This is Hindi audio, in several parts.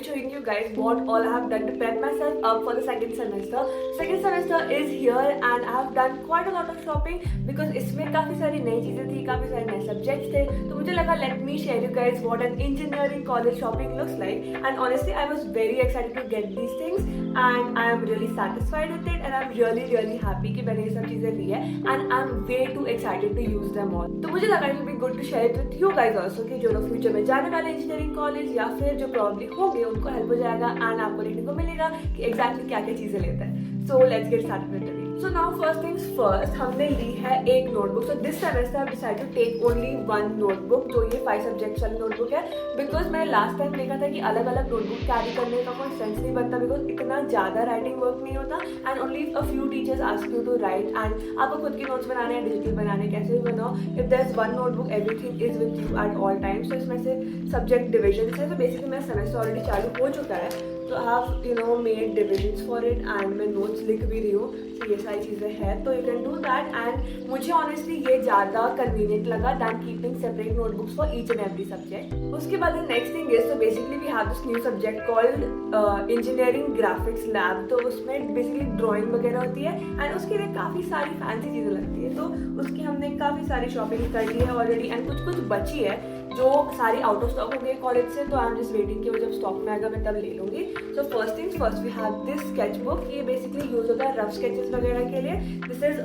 showing you guys what all I have done to prep myself up for the second semester. Second semester is here and I have done quite a lot of shopping because इसमें काफ़ी सारी नई चीज़ें थी, काफ़ी सारे नए subjects थे, तो मुझे लगा let me share you guys what an engineering college shopping looks like. And honestly, I was very excited to get these things and I am really satisfied with it and I'm really happy कि मैंने ये सब चीज़ें ली है and I'm way too excited to use them all. तो मुझे लगा it will be good to share it with you guys also कि जो लोग फ्यूचर में जाने वाले इंजीनियरिंग कॉलेज या फिर जो प्रॉब्ली होंगे उनको हेल्प हो जाएगा एंड आपको देखने को मिलेगा कि एग्जैक्टली क्या क्या चीज़ें लेता है. So let's get started with the video. So now first things first, हमने ली है एक notebook. So this semester I've decided to take only one notebook, जो ये 5 subjects वाली नोटबुक है, because मैंने लास्ट टाइम देखा था कि अलग अलग नोटबुक कैरी करने का कोई सेंस नहीं बनता बिकॉज इतना ज़्यादा राइटिंग वर्क नहीं होता and only a few teachers ask you to write and आपको खुद की नोट्स बनाने हैं, डिजिटल बनाने, कैसे भी बनाओ. If there is one notebook everything is with you at all times. तो इसमें से सब्जेक्ट डिविजन है. तो बेसिकली मेरा सेमेस्टर ऑलरेडी चालू हो चुका है, तो I have made divisions for it and मैं नोट्स लिख भी रही हूँ. तो ये सारी चीज़ें हैं, तो you can do that and मुझे ऑनेस्टली ये ज़्यादा कन्वीनियंट लगा than keeping separate notebooks for each and every subject. उसके बाद नेक्स्ट थिंग इज, तो basically we have this new subject called engineering graphics lab. तो उसमें बेसिकली ड्राइंग वगैरह होती है एंड उसके लिए काफ़ी सारी फैंसी चीज़ें लगती है. तो उसकी हमने काफ़ी सारी शॉपिंग कर ली है ऑलरेडी एंड कुछ बची है जो सारी आउट ऑफ स्टॉक हो गई कॉलेज से. तो आई एम जस्ट वेटिंग कि वो जब स्टॉक में आएगा मैं तब ले लूँगी. So first things first we have this sketch book. ये बेसिकली यूज होता है रफ स्केचेस वगैरह के लिए. This is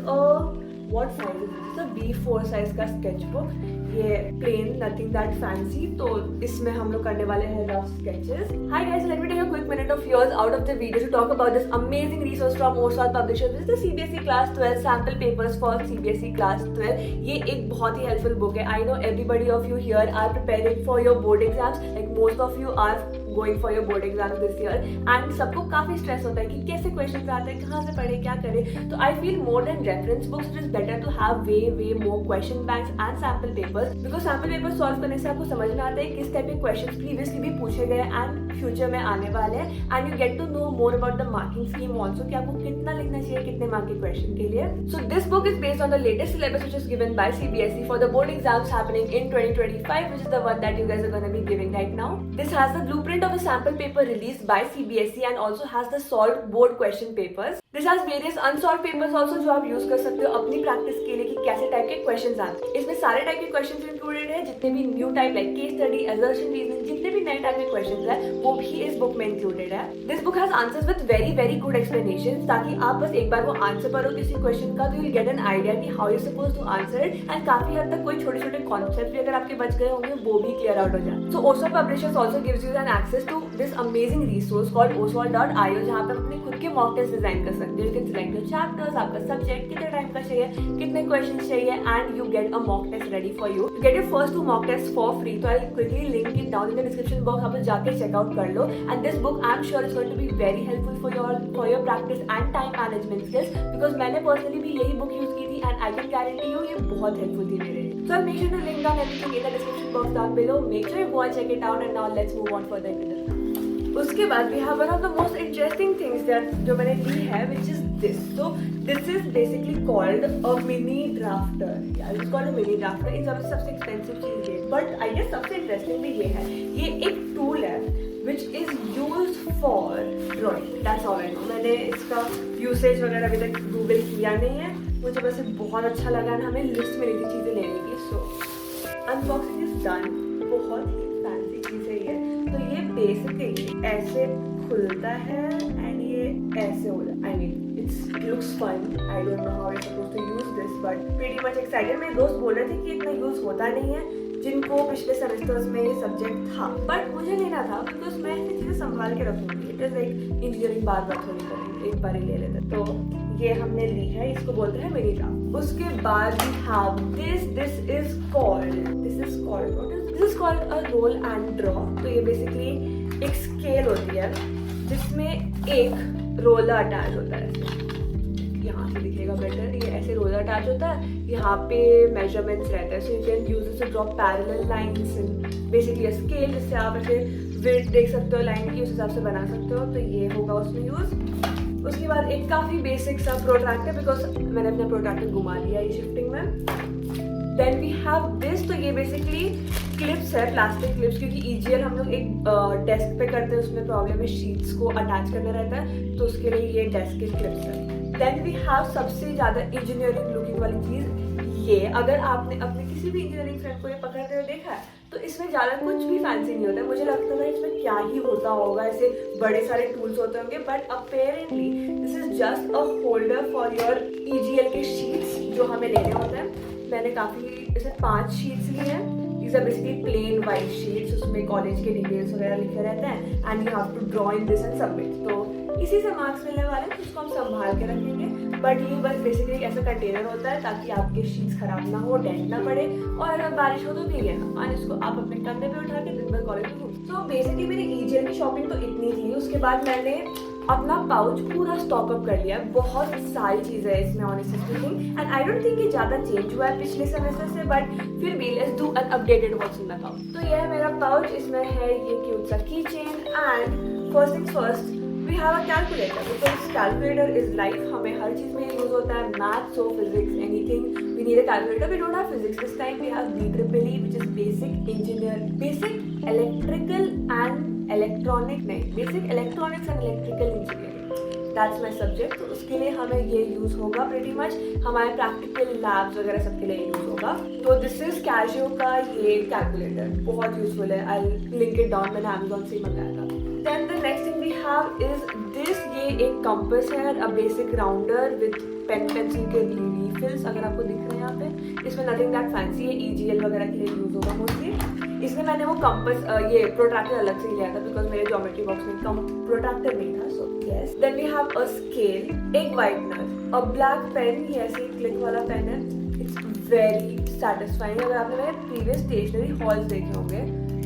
what size is this? B4 size का स्केच बुक. ये प्लेन, नथिंग दैट फैंसी. तो इसमें हम लोग करने वाले हैं rough sketches. Hi guys, let me take a quick minute of yours out of the video to talk about this amazing resource from ओरसॉल publishers. This is the CBSE class 12 sample papers for CBSE class 12. ये एक बहुत ही हेल्पफुल बुक है. I know everybody of you here are preparing for your board exams. Like most of you are going for your board exams this year and सबको काफी स्ट्रेस होता है कि कैसे क्वेश्चन आते हैं, कहाँ से पढ़े, क्या करें. तो I feel more than reference books it is better to have way more question banks and sample papers. Because sample paper solve करने से आपको समझ में आता है किस टाइप के क्वेश्चन प्रीवियसली भी पूछे गए एंड फ्यूचर में आने वाले हैं and you get to know more about the marking scheme also कि आपको कितना लिखना चाहिए कितने मार्क के क्वेश्चन के लिए. So this book is based on the latest syllabus which is given by CBSE for the board exams happening in 2025 which is the one that you guys are gonna be giving right now. This has the blueprint of a sample paper released by CBSE and also has the solved board question papers. This has various unsolved papers also जो आप यूज कर सकते हो अपनी प्रैक्टिस के लिए कि कैसे टाइप के क्वेश्चंस आते हैं. इसमें सारे टाइप के क्वेश्चंस इंक्लूडेड है, जितने भी new type like case study, assertion, reasoning, जितने भी नए टाइप के क्वेश्चंस है वो भी इस बुक में इंक्लूडेड है. This book has answers with very good explanation ताकि आप बस एक बार वो आंसर पढ़ो किसी क्वेश्चन का तो you will get an idea कि how you suppose to answer it and काफी हद तक कोई छोटे कॉन्सेप्ट भी अगर आपके बच गए होंगे वो भी क्लियर आउट हो जाए. So Oswaal publishers also gives you an access to this amazing resource called orsol.io जहाँ पे अपने खुद के मॉक टेस्ट डिजाइन कर सकते हो. You can select your chapters, आपका सब्जेक्ट, कितने टाइम का चाहिए, कितने क्वेश्चंस चाहिए and you get a mock test ready for you. You get your first 2 mock test for free. तो I quickly link it down in the description box. आप जाके चेकआउट कर लो and this book I am sure is going to be very helpful for your practice and time management skills because मैंने पर्सनली भी यही बुक यूज की थी and I can guarantee you ये बहुत हेल्पफुल थी मेरे लिए. So I'll make sure to link down everything in the description box down below. Make sure you go and check it out and now let's move on further into this. उसके बाद we have one of the most interesting things that जो मैंने ली है which is this. So this is basically called a mini drafter. Yeah, it's called a mini drafter. इन सबसे expensive चीज़ है but I guess सबसे interesting भी ये है. ये एक tool है which is used for drawing. That's all I know. मैंने इसका usage वगैरह अभी तक गूगल किया नहीं है. मुझे बस बहुत अच्छा लगा और हमें लिस्ट में थी चीज़ें लेने की. सो अनबॉक्सिंग इज डन. बहुत ही फैंसी चीज़ है ये. तो ये बेसिकली ऐसे खुलता है एंड ये ऐसे हो जाता है. I mean it's looks fun. I don't know how I suppose to use this but pretty much excited. मेरे दोस्त बोल रहे थे कि इतना यूज होता नहीं है जिनको पिछले सेमेस्टर्स में ये सब्जेक्ट था बट मुझे लेना था बिकॉज मैं ऐसी चीज़ें संभाल के रखूँगी. इट इज़ लाइक इंजीनियरिंग बार थोड़ी करेंगे, एक बार ही ले लेते. तो ये हमने ली है, इसको बोलते हैं मिनी ड्राफ्ट. उसके बाद we have this is called a roll and draw. तो ये बेसिकली एक स्केल होती है जिसमें एक रोलर अटैच होता है. यहाँ से दिखेगा बेटर. ये ऐसे रोलर अटैच होता है, यहाँ पे मेजरमेंट्स रहते हैं. So you can use to draw parallel lines and basically a scale जिससे आप ऐसे विड्थ देख सकते हो लाइन की, उस हिसाब से बना सकते हो. तो ये होगा उसमें यूज. उसके बाद एक काफ़ी बेसिक सा प्रोट्रैक्टर बिकॉज मैंने अपना प्रोट्रैक्टर घुमा लिया ये शिफ्टिंग में. देन वी हैव दिस, तो ये बेसिकली क्लिप्स है, प्लास्टिक क्लिप्स, क्योंकि EGL हम लोग एक डेस्क पे करते हैं, उसमें प्रॉब्लम है शीट्स को अटैच करना रहता है, तो उसके लिए ये डेस्क के क्लिप्स है। देन वी हैव सबसे ज़्यादा इंजीनियरिंग लुकिंग वाली चीज़, ये अगर आपने अपने किसी भी इंजीनियरिंग फ्रेंड को ये पकड़ते हुए देखा है तो इसमें ज़्यादा कुछ भी फैंसी नहीं होता है। मुझे लगता था इसमें क्या ही होता होगा, ऐसे बड़े सारे टूल्स होते होंगे, but apparently this is just a holder for your EGL के शीट्स जो हमें लेने होते हैं। मैंने काफ़ी ऐसे 5 शीट्स लिए हैं। These are basically plain white sheets, उसमें कॉलेज के डिटेल्स वगैरह लिखे रहते हैं and you have to draw in this and submit. तो इसी से मार्क्स मिलने वाले हैं, तो उसको हम संभाल के रखेंगे। बट ये बस बेसिकली एक ऐसा कंटेनर होता है ताकि आपके शीट्स खराब ना हो, डेंट ना पड़े, और अगर बारिश हो तो नहीं लेना, और इसको आप अपने कंधे पे उठा के दिन भर कॉलेज में घूम। तो बेसिकली मेरी EGL की शॉपिंग तो इतनी थी। उसके बाद मैंने अपना पाउच पूरा स्टॉक अप कर लिया। बहुत सारी चीज़ें हैं इसमें honestly speaking, and I don't think ये ज़्यादा चेंज हुआ है पिछले सेमेस्टर से, बट फिर भी let's do an updated what's in the pouch. तो ये है मेरा पाउच, इसमें है ये क्यूट सा keychain, and first things first we have a calculator, because calculator is life. हमें हर चीज़ में यूज होता है, मैथ्स हो, physics, anything we need a calculator. We don't have physics this time, we have BEEE which is basic electrical and electronic, नहीं, basic electronics and electrical engineering, that's my subject. तो उसके लिए हमें ये यूज़ होगा प्रेटी मच, हमारे प्रैक्टिकल लैब्स वगैरह सबके लिए यूज़ होगा। तो दिस इज कैशियो का ये कैलकुलेटर, बहुत यूजफुल है। आई लिंक इट डाउन, मैंने अमेजोन से ही मंगाया था। Then the next thing we have is this, ये एक कंपास है, a basic rounder with pen pencil के रिफिल्स, अगर आपको दिख रहे हैं यहाँ पे। इसमें नथिंग दैट फैंसी है, EGL वगैरह के लिए यूज़ होगा मोस्टली। इसमें मैंने वो कंपास ये प्रोट्रैक्टर अलग से लिया था, बिकॉज मेरे ज्योमेट्री बॉक्स में प्रोट्रैक्टर नहीं था, so yes. Then we have a scale, एक वाइटनर, अ ब्लैक पेन, ये ऐसे क्लिक वाला पेन है, इट्स वेरी सेटिस्फाइंग। अगर आपने मेरे प्रीवियस स्टेशनरी हॉल्स देखे होंगे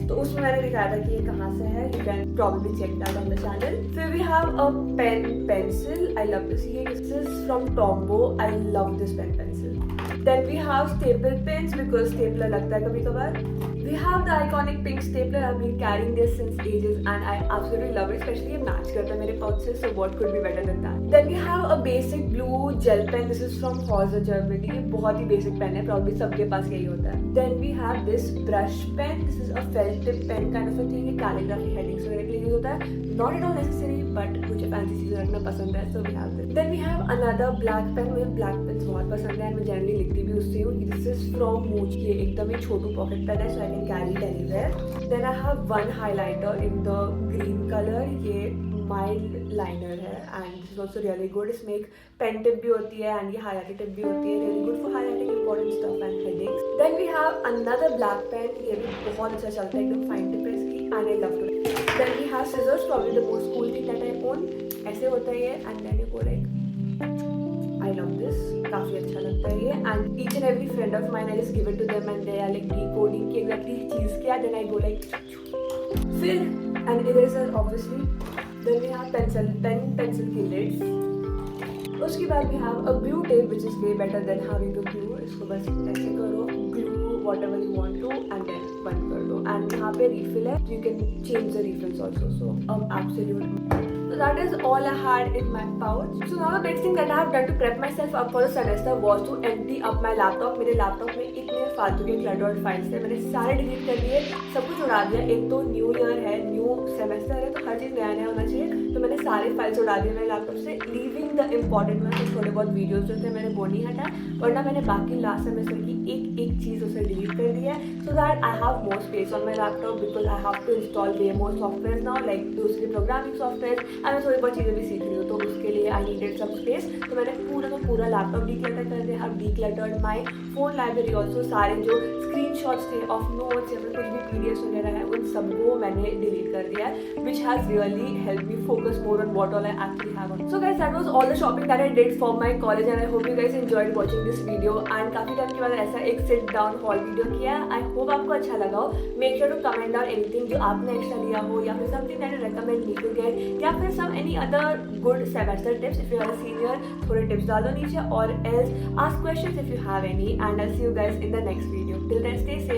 तो उसमें मैंने दिखाया था कि ये कहाँ से है, you can probably check that on the channel. फिर we have a pen pencil, I love this, ये this is from Tombow, I love this pen pencil. Then we have staple pens, because stapler लगता है कभी कभार। We have the iconic pink stapler. I've been carrying this since ages and I absolutely love it. Especially ये match करता है मेरे pouch से, so what could be better than that? Then we have a basic blue gel pen. This is from Hauser Germany. ये बहुत ही basic pen है, probably सबके पास यही होता है. Then we have this brush pen. This is a felt tip pen kind of a thing. ये calligraphy headings वगैरह के लिए यूज होता है. Not at all necessary, but मुझे fancy चीजें रखना पसंद है, so we have this. Then we have another black pen. मुझे black pens बहुत पसंद है and मैं generally लिखती भी उससे हूँ. This is from Mooch. ये एकदम ही छोटू pocket pen है, so I can carry it anywhere. Then I have one highlighter in the green color. ये mild liner है and this is also really good. इसमें एक pen tip भी होती है and ये highlighter tip भी होती है. Really good for highlighting important stuff and headings. Then we have another black pen. ये भी बहुत अच्छा चलता है, एकदम fine tip है इसकी and I love it. Then we have scissors, probably the most cool thing that I own. ऐसे होता है ये and then you go like, I love this. काफी अच्छा लगता है ये and each and every friend of mine I just give it to them and they are like decoding कि exactly चीज़ क्या, then I go like फिर an eraser obviously. Then we have pencil की lids. उसके बाद we have a glue tape which is way better than having a glue. इसको बस ऐसे करो, glue whatever you want to and then बंद कर दो and यहाँ पे refill है, you can change the refills also, so absolute. So that is all I had in my pouch. So now the next thing that I have done to prep myself up for the semester was to empty up my laptop. मेरे लैपटॉप में इतने फालतू के cluttered files थे, मैंने सारे डिलीट कर दिए, सब कुछ उड़ा दिया। एक तो न्यू ईयर है, न्यू सेमेस्टर है, तो हर चीज़ नया नया होना चाहिए, तो मैंने सारे फाइल्स उड़ा दिए मेरे लैपटॉप से, लीविंग द इम्पॉर्टेंट वन। तो थोड़े बहुत वीडियोज जो थे मैंने वो नहीं हटा, वरना मैंने बाकी लास्ट सेमेस्टर की एक चीज़ उसे डिलीट कर दी है, so that I have more space on my laptop, because I have to install way more software now, like दूसरी प्रोग्रामिंग सॉफ्टवेयर, मैं थोड़ी बहुत चीज़ें भी सीख रही हूँ, तो उसके लिए आई नीडेड सम स्पेस, तो मैंने पूरा लैपटॉप डीक्लटर कर दिया। Have decluttered my phone library also, सारे जो स्क्रीनशॉट्स थे ऑफ नोट्स या फिर कुछ भी PDFs वगैरह है उन सबको मैंने डिलीट कर दिया है, which has really help me focus more on what all I actually have. So guys that was all the shopping that I did for my college and I hope you guys enjoyed watching this video and काफी टाइम के बाद ऐसा एक सिट डाउन हॉल वीडियो किया। आई होप आपको अच्छा लगा हो। Make sure to comment down anything जो आपने एक्स्ट्रा लिया हो या फिर something that you recommend me to get या फिर some any other good semester tips. If you are a senior थोड़े टिप्स डालो नीचे और else ask questions if you have any and I see you guys in the next video. Till then stay safe.